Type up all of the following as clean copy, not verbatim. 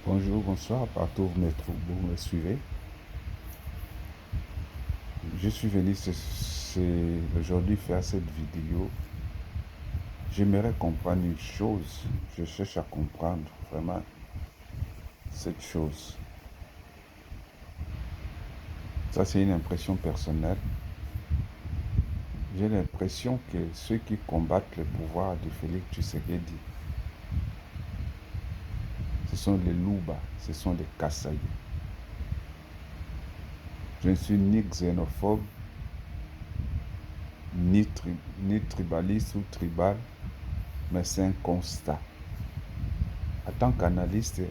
Bonjour, bonsoir, partout où vous me suivez. Je suis venu aujourd'hui faire cette vidéo. J'aimerais comprendre une chose. Je cherche à comprendre vraiment cette chose. Ça, c'est une impression personnelle. J'ai l'impression que ceux qui combattent le pouvoir de Félix Tshisekedi, ce sont les Louba, ce sont les Kassaï. Je ne suis ni xénophobe, ni tribaliste ou tribal, mais c'est un constat. En tant qu'analyste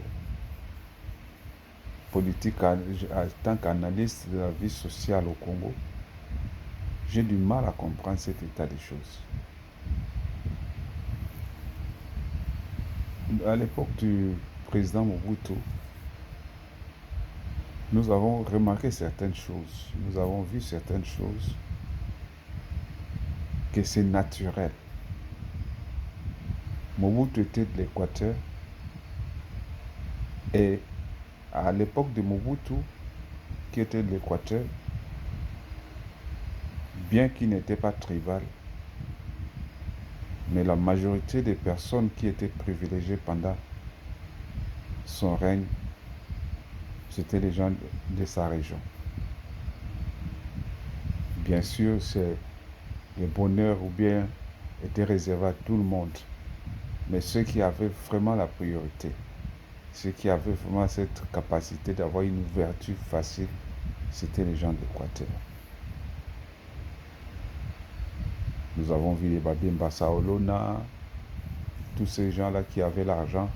politique, en tant qu'analyste de la vie sociale au Congo, j'ai du mal à comprendre cet état des choses. À l'époque du président Mobutu, nous avons remarqué certaines choses, nous avons vu certaines choses, que c'est naturel. Mobutu était de l'Équateur et à l'époque de Mobutu, qui était de l'Équateur, bien qu'il n'était pas tribal, mais la majorité des personnes qui étaient privilégiées pendant son règne, c'était les gens de sa région. Bien sûr, c'est le bonheur ou bien était réservé à tout le monde. Mais ceux qui avaient vraiment la priorité, ceux qui avaient vraiment cette capacité d'avoir une ouverture facile, c'était les gens de l'Équateur. Nous avons vu les Babimba Saolona, tous ces gens-là qui avaient l'argent,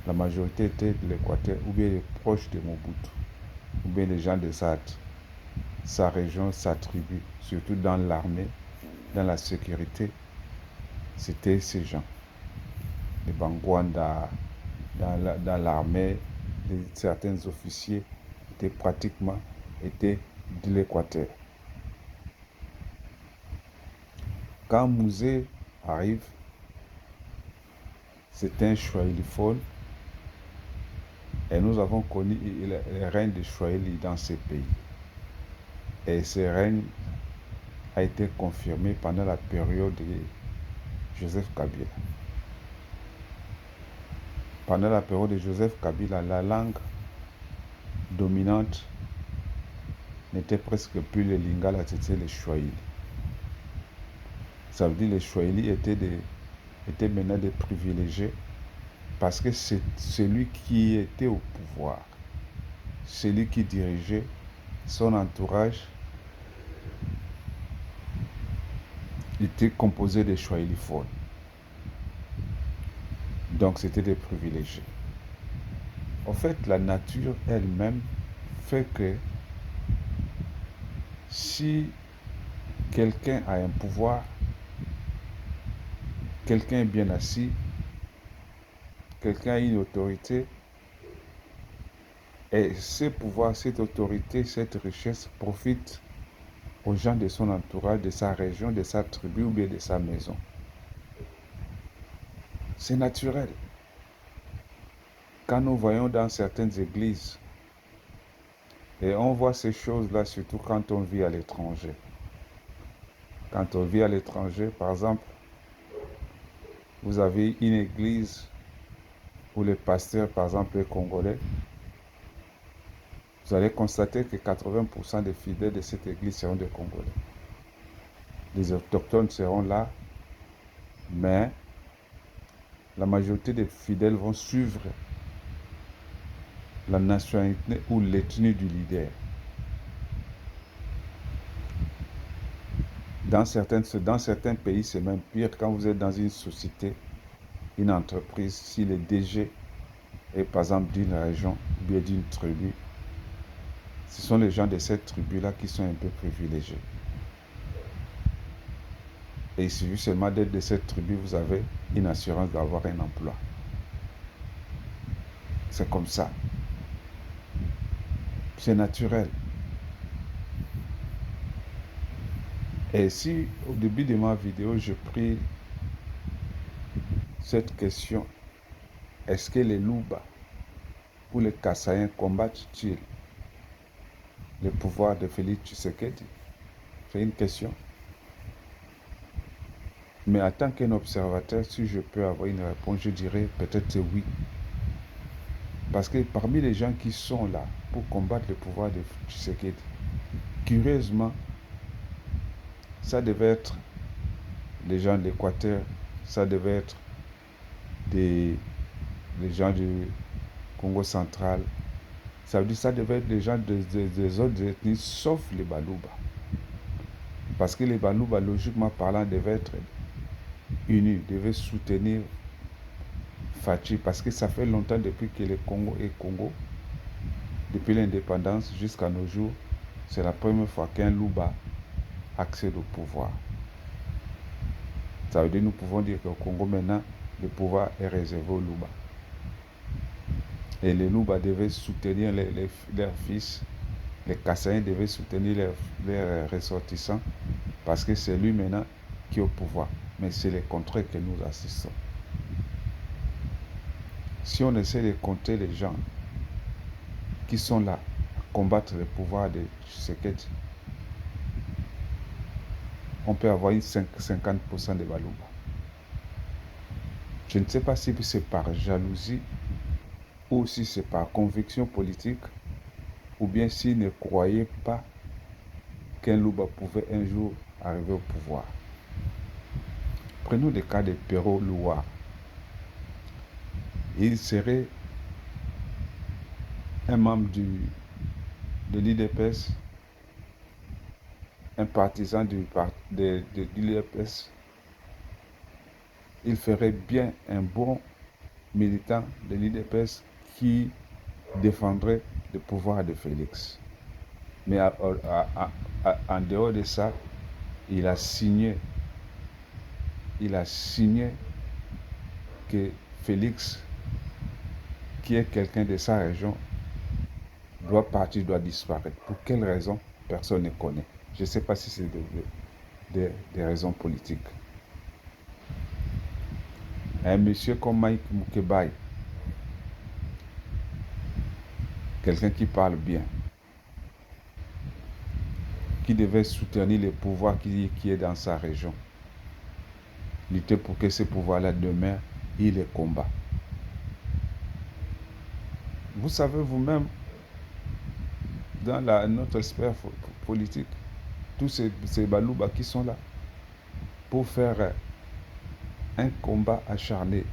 la majorité était de l'Équateur, ou bien les proches de Mobutu, ou bien les gens de sa région, sa tribu, surtout dans l'armée, dans la sécurité, c'était ces gens. Les Bangwanda, dans l'armée, certains officiers étaient de l'Équateur. Quand Mouzé arrive, c'est un Swahiliphone et nous avons connu le règne de Swahili dans ces pays. Et ce règne a été confirmé pendant la période de Joseph Kabila. Pendant la période de Joseph Kabila, la langue dominante n'était presque plus le Lingala, c'était le Swahili. Ça veut dire que les Swahili étaient maintenant des privilégiés parce que c'est celui qui était au pouvoir, celui qui dirigeait son entourage, était composé de Swahiliphones. Donc c'était des privilégiés. En fait, la nature elle-même fait que si quelqu'un a un pouvoir, quelqu'un est bien assis, quelqu'un a une autorité, et ce pouvoir, cette autorité, cette richesse profite aux gens de son entourage, de sa région, de sa tribu ou bien de sa maison. C'est naturel. Quand nous voyons dans certaines églises, et on voit ces choses-là surtout quand on vit à l'étranger. Quand on vit à l'étranger, par exemple, vous avez une église où le pasteur, par exemple, est congolais, vous allez constater que 80% des fidèles de cette église seront des Congolais. Les autochtones seront là, mais la majorité des fidèles vont suivre la nationalité ou l'ethnie du leader. Dans certains pays, c'est même pire. Quand vous êtes dans une société, une entreprise, si le DG est par exemple d'une région ou bien d'une tribu, ce sont les gens de cette tribu-là qui sont un peu privilégiés. Et il suffit seulement d'être de cette tribu, vous avez une assurance d'avoir un emploi. C'est comme ça. C'est naturel. Et si au début de ma vidéo, je pris cette question, est-ce que les Louba où les Kassaïens combattent-ils le pouvoir de Félix Tshisekedi? C'est une question. Mais en tant qu'un observateur, si je peux avoir une réponse, je dirais peut-être oui. Parce que parmi les gens qui sont là pour combattre le pouvoir de Tshisekedi, curieusement, ça devait être les gens de l'Équateur, ça devait être les gens du Congo central, ça veut dire que ça devait être les gens des autres ethnies, sauf les Balouba. Parce que les Balouba, logiquement parlant, devaient être unis, devaient soutenir Fachi, parce que ça fait longtemps depuis que le Congo est Congo, depuis l'indépendance jusqu'à nos jours, c'est la première fois qu'un Louba accède au pouvoir. Ça veut dire que nous pouvons dire qu'au Congo maintenant, le pouvoir est réservé aux Louba. Et les Louba devaient soutenir leurs fils, les Kassaïens devaient soutenir leurs ressortissants, parce que c'est lui maintenant qui est au pouvoir. Mais c'est le contraire que nous assistons. Si on essaie de compter les gens qui sont là à combattre le pouvoir de Tshisekedi, on peut avoir 50% de Balouba. Je ne sais pas si c'est par jalousie ou si c'est par conviction politique ou bien s'ils ne croyaient pas qu'un Louba pouvait un jour arriver au pouvoir. Prenons le cas de Perrault Louard. Il serait un membre de l'IDPS, un partisan de l'IDPS. Il ferait bien un bon militant de l'IDPS qui défendrait le pouvoir de Félix. Mais en dehors de ça, il a signé que Félix, qui est quelqu'un de sa région, doit partir, doit disparaître. Pour quelle raison? Personne ne connaît. Je ne sais pas si c'est des raisons politiques. Un monsieur comme Mike Mukebai, quelqu'un qui parle bien, qui devait soutenir le pouvoir qui est dans sa région, lutter pour que ce pouvoir-là demeure, il les combat. Vous savez vous-même, dans notre sphère politique, tous ces Balouba qui sont là pour faire un combat acharné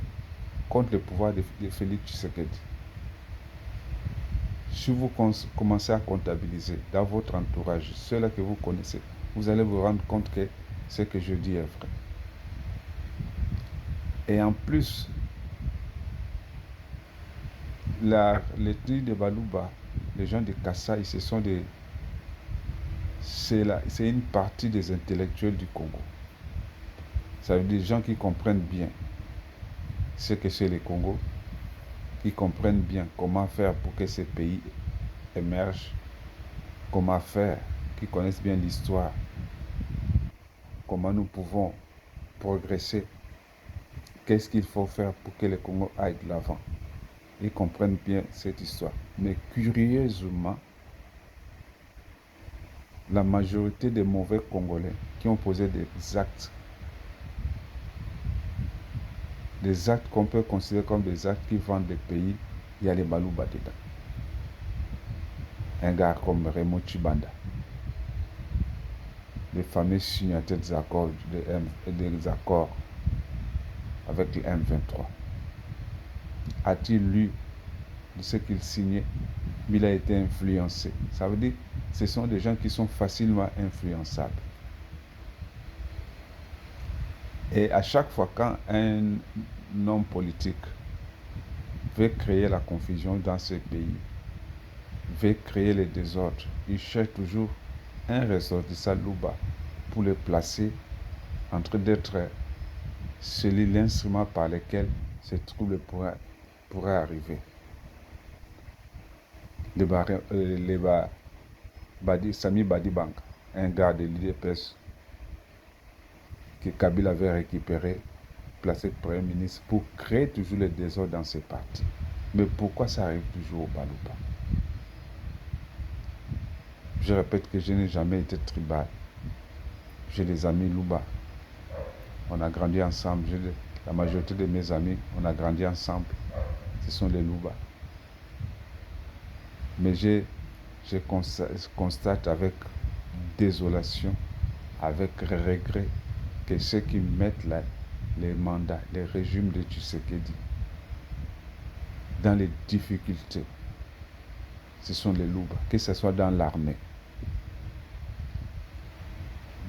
contre le pouvoir de Félix Tshisekedi. Si vous commencez à comptabiliser dans votre entourage, ceux-là que vous connaissez, vous allez vous rendre compte que ce que je dis est vrai. Et en plus, l'ethnie de Balouba, les gens de Kassai, c'est une partie des intellectuels du Congo. Ça veut dire des gens qui comprennent bien ce que c'est le Congo, qui comprennent bien comment faire pour que ce pays émerge, comment faire, qui connaissent bien l'histoire, comment nous pouvons progresser, qu'est-ce qu'il faut faire pour que le Congo aille de l'avant. Ils comprennent bien cette histoire. Mais curieusement, la majorité des mauvais Congolais qui ont posé des actes qu'on peut considérer comme des actes qui vendent des pays, il y a les Balouba dedans. Un gars comme Raymond Chibanda, les fameux signataires des accords, avec le M23. A-t-il lu de ce qu'il signait? Mais il a été influencé. Ça veut dire que ce sont des gens qui sont facilement influençables. Et à chaque fois quand un homme politique veut créer la confusion dans ce pays, veut créer le désordre, il cherche toujours un ressortissant Louba pour le placer en train d'être l'instrument par lequel ce trouble pourrait arriver. Sami Badibang, un gars de l'IDPS que Kabila avait récupéré, placé Premier ministre pour créer toujours le désordre dans ces partis. Mais pourquoi ça arrive toujours au Baluba? Je répète que je n'ai jamais été tribal. J'ai des amis Luba. On a grandi ensemble. La majorité de mes amis, on a grandi ensemble. Ce sont les Luba. Mais je constate avec désolation, avec regret, que ceux qui mettent là les mandats, les régimes de Tshisekedi dans les difficultés, ce sont les Luba, que ce soit dans l'armée.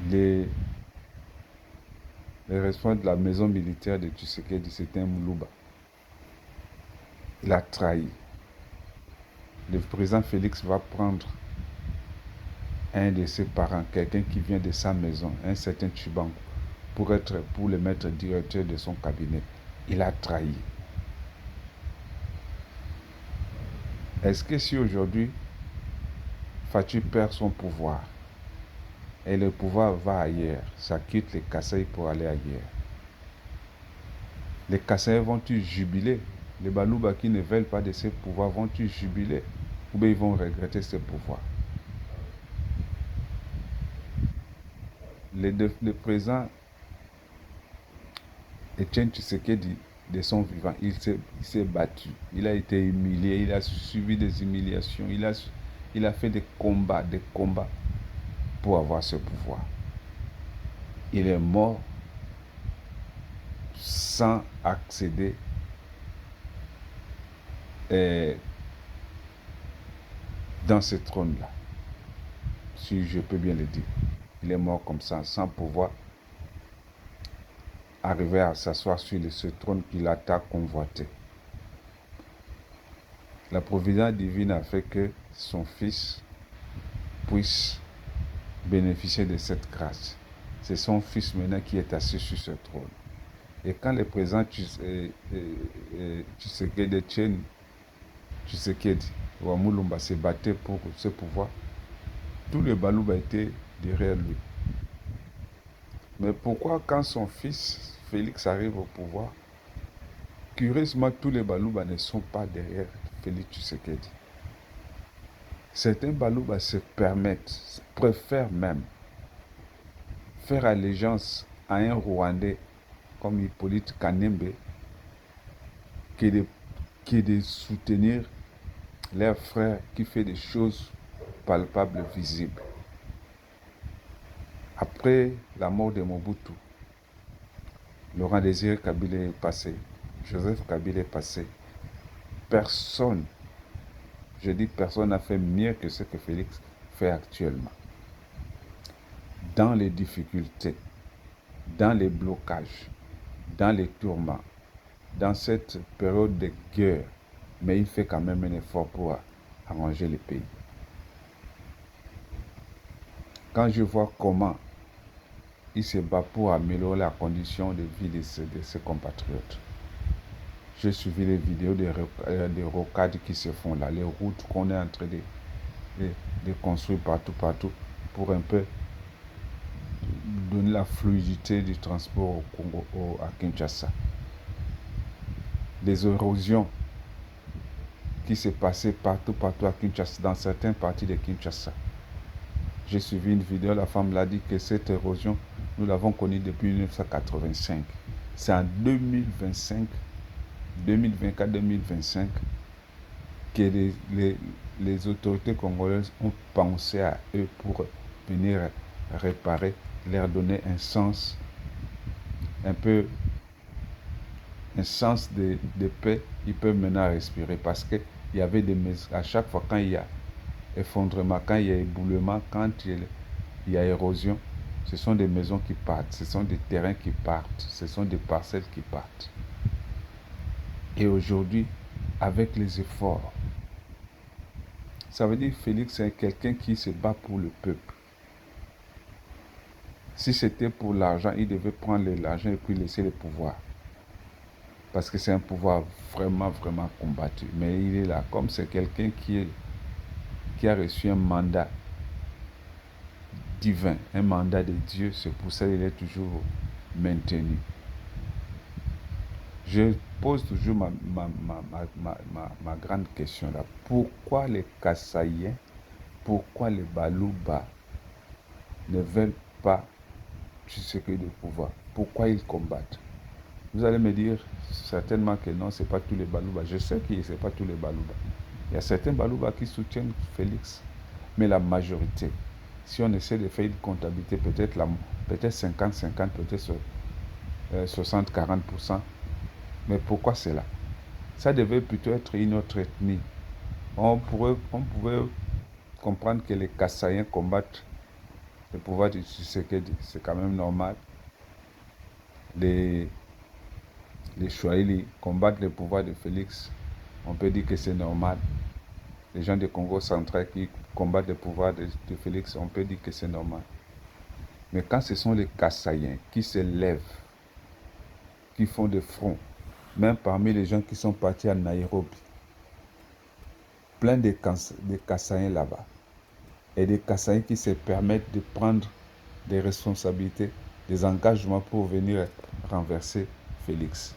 Les responsables de la maison militaire de Tshisekedi, c'était un Luba. Il a trahi. Le président Félix va prendre un de ses parents, quelqu'un qui vient de sa maison, un certain Chibangu, pour le mettre directeur de son cabinet. Il a trahi. Est-ce que si aujourd'hui, Fatou perd son pouvoir, et le pouvoir va ailleurs, ça quitte les Kasaï pour aller ailleurs, les Kasaï vont-ils jubiler? Les Baluba qui ne veulent pas de ce pouvoir vont-ils jubiler? Ou bien ils vont regretter ce pouvoir? Le président Etienne Tshisekedi, de son vivant, il s'est battu. Il a été humilié, il a subi des humiliations, il a fait des combats pour avoir ce pouvoir. Il est mort sans accéder dans ce trône-là, si je peux bien le dire. Il est mort comme ça, sans pouvoir arriver à s'asseoir sur ce trône qu'il a tant convoité. La providence divine a fait que son fils puisse bénéficier de cette grâce. C'est son fils maintenant qui est assis sur ce trône. Et quand le président Tshisekedi Wamulumba se battait pour ce pouvoir, tout le Baluba était derrière lui. Mais pourquoi quand son fils Félix arrive au pouvoir, curieusement tous les Baluba ne sont pas derrière Félix Tshisekedi? Certains Baluba se permettent, préfèrent même faire allégeance à un Rwandais comme Hippolyte Kanembe que de soutenir leur frère qui fait des choses palpables, visibles. Après la mort de Mobutu, Laurent Désiré Kabila est passé, Joseph Kabila est passé. Personne, je dis personne, n'a fait mieux que ce que Félix fait actuellement. Dans les difficultés, dans les blocages, dans les tourments, dans cette période de guerre, mais il fait quand même un effort pour arranger le pays. Quand je vois comment il se bat pour améliorer la condition de vie de ses compatriotes, j'ai suivi les vidéos des rocades qui se font là, les routes qu'on est en train de construire partout pour un peu donner la fluidité du transport au Congo, à Kinshasa. Les érosions qui se passaient partout à Kinshasa, dans certaines parties de Kinshasa. J'ai suivi une vidéo, la femme l'a dit que cette érosion, nous l'avons connue depuis 1985. C'est en 2024-2025 que les autorités congolaises ont pensé à eux pour venir réparer, leur donner un sens, de paix. Ils peuvent maintenant respirer parce qu'il y avait des maisons. À chaque fois quand il y a effondrement, quand il y a éboulement, quand il y a érosion, ce sont des maisons qui partent, ce sont des terrains qui partent, ce sont des parcelles qui partent. Et aujourd'hui, avec les efforts, ça veut dire que Félix est quelqu'un qui se bat pour le peuple. Si c'était pour l'argent, il devait prendre l'argent et puis laisser le pouvoir. Parce que c'est un pouvoir vraiment combattu. Mais il est là, comme c'est quelqu'un qui a reçu un mandat divin, un mandat de Dieu, c'est pour ça qu'il est toujours maintenu. Je pose toujours ma grande question là. Pourquoi les Kassaïens, pourquoi les Balouba ne veulent pas Tshisekedi de pouvoir? Pourquoi ils combattent? Vous allez me dire certainement que non, ce n'est pas tous les Balouba. Je sais que ce n'est pas tous les Balouba. Il y a certains Balouba qui soutiennent Félix, mais la majorité, si on essaie de faire une comptabilité, peut-être 50-50, peut-être 60-40%. Mais pourquoi cela? Ça devait plutôt être une autre ethnie. On pouvait comprendre que les Kassaïens combattent le pouvoir de Tshisekedi. C'est quand même normal. Les Swahili combattent le pouvoir de Félix. On peut dire que c'est normal. Les gens du Congo central qui combattent le pouvoir de Félix, on peut dire que c'est normal. Mais quand ce sont les Kassaïens qui se lèvent, qui font des fronts, même parmi les gens qui sont partis à Nairobi, plein de Kassaïens là-bas, et des Kassaïens qui se permettent de prendre des responsabilités, des engagements pour venir renverser Félix.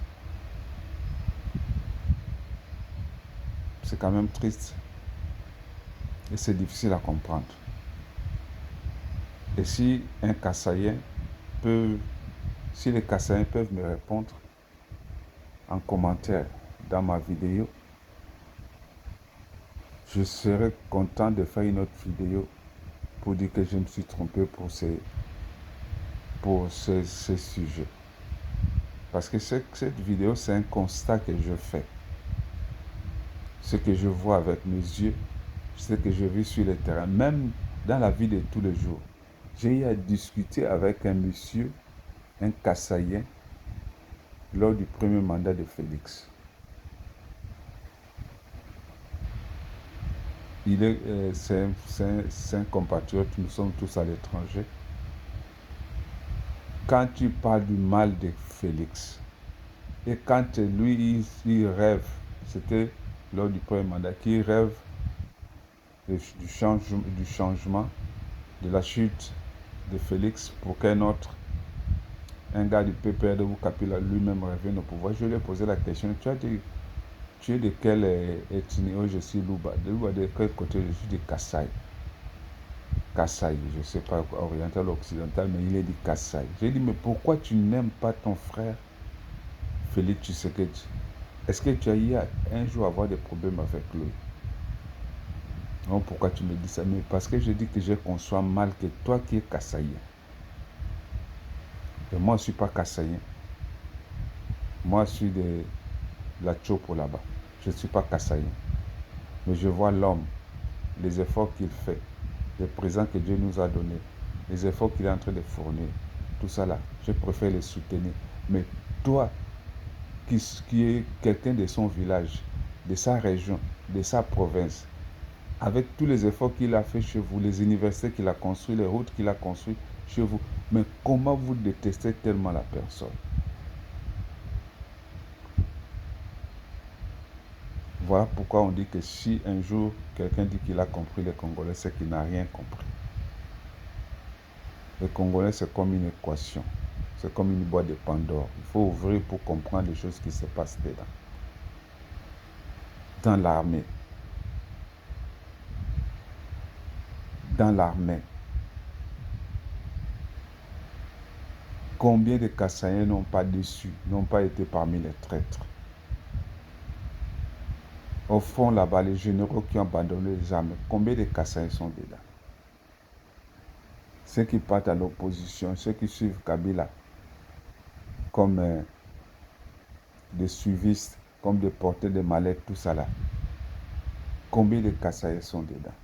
C'est quand même triste et c'est difficile à comprendre. Et si un Kassaïen si les Kassaïens peuvent me répondre en commentaire dans ma vidéo, je serais content de faire une autre vidéo pour dire que je me suis trompé pour ce sujet. Parce que cette vidéo, c'est un constat que je fais. Ce que je vois avec mes yeux, ce que je vis sur le terrain, même dans la vie de tous les jours. J'ai eu à discuter avec un monsieur, un Kassaïen, lors du premier mandat de Félix. C'est un compatriote, nous sommes tous à l'étranger. Quand tu parles du mal de Félix, et quand lui, il rêve, c'était lors du premier mandat, qu'il rêve du changement, de la chute de Félix pour qu'un autre, un gars du PPR de Boukapila lui-même revienne au pouvoir. Je lui ai posé la question, tu es de quelle ethnie? Oh, je suis Louba. De Louba, de quel côté? Je suis de Kassai. Kassai, je ne sais pas oriental ou occidental, mais il est dit Kassai. J'ai dit, mais pourquoi tu n'aimes pas ton frère Félix Tshisekedi? Est-ce que tu as eu un jour avoir des problèmes avec lui? Non, pourquoi tu me dis ça? Mais parce que je dis que je conçois mal que toi qui es Kassaïen. Et moi, je ne suis pas Kassaïen. Moi, je suis de la Tchopo là-bas. Je ne suis pas Kassaïen. Mais je vois l'homme, les efforts qu'il fait, les présents que Dieu nous a donnés, les efforts qu'il est en train de fournir, tout ça là, je préfère les soutenir. Mais toi, qui est quelqu'un de son village, de sa région, de sa province, avec tous les efforts qu'il a fait chez vous, les universités qu'il a construites, les routes qu'il a construites chez vous, mais comment vous détestez tellement la personne? Voilà pourquoi on dit que si un jour quelqu'un dit qu'il a compris les Congolais, c'est qu'il n'a rien compris. Les Congolais, c'est comme une équation. C'est comme une boîte de Pandore. Il faut ouvrir pour comprendre les choses qui se passent dedans. Dans l'armée. Dans l'armée. Combien de Kassaïens n'ont pas déçu, n'ont pas été parmi les traîtres? Au fond, là-bas, les généraux qui ont abandonné les armes, combien de Kassaïens sont dedans? Ceux qui partent à l'opposition, ceux qui suivent Kabila comme des suivistes, comme des porteurs de mallettes, tout ça là. Combien de Kassaïens sont dedans?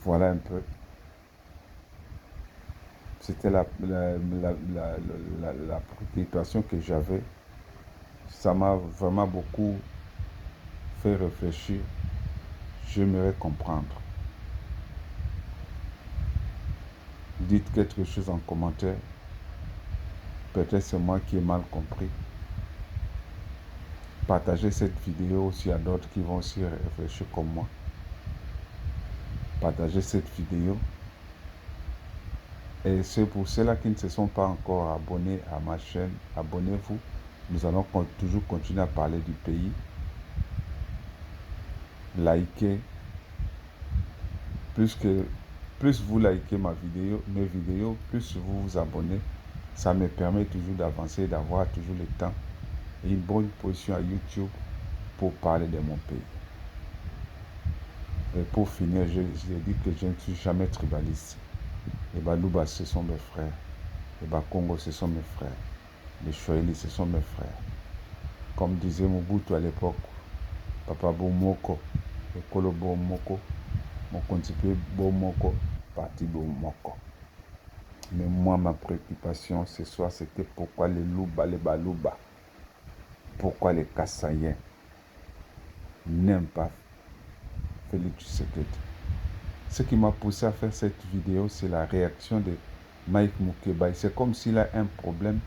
Voilà un peu. C'était la préoccupation que j'avais. Ça m'a vraiment beaucoup fait réfléchir. J'aimerais comprendre. Dites quelque chose en commentaire. Peut-être c'est moi qui ai mal compris. Partagez cette vidéo aussi à d'autres qui vont aussi réfléchir comme moi. Partagez cette vidéo. Et c'est pour ceux-là qui ne se sont pas encore abonnés à ma chaîne, abonnez-vous. Nous allons toujours continuer à parler du pays. Likez. Plus vous likez mes vidéos, plus vous vous abonnez. Ça me permet toujours d'avancer, d'avoir toujours le temps et une bonne position à YouTube pour parler de mon pays. Et pour finir, je dis que je ne suis jamais tribaliste. Les Baluba, ce sont mes frères. Les Bakongo, ce sont mes frères. Les Choueli, ce sont mes frères. Comme disait Mobutu à l'époque, Papa Bomoko, Ekolo Bomoko, Mokontipe Bomoko, Parti Bomoko. Mais moi, ma préoccupation ce soir, c'était pourquoi les Louba, les Baluba, pourquoi les Kassaïens n'aiment pas Félix Tshisekedi. Ce qui m'a poussé à faire cette vidéo, c'est la réaction de Mike Moukébaï. C'est comme s'il a un problème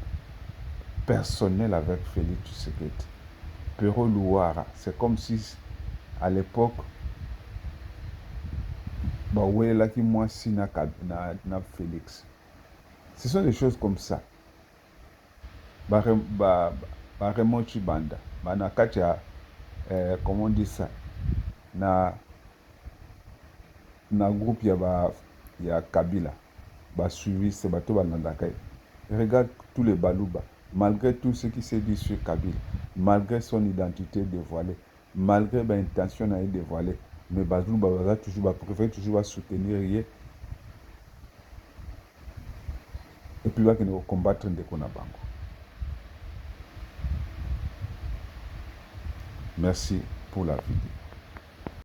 personnel avec Félix Tshisekedi. Pero Louara, c'est comme si, à l'époque, là qui moi si na Félix. Ce sont des choses comme ça. Raymond Chibanda, comment on dit ça, na groupe ya Kabila, suivi c'est bateau balandaka. Regarde tous les Baluba, malgré tout ce qui s'est dit sur Kabila, malgré son identité dévoilée, malgré l'intention d'aller dévoiler, mais Baluba va toujours préférer toujours soutenir rien. Et puis va combattre Ndeko na bango. Merci pour la vidéo.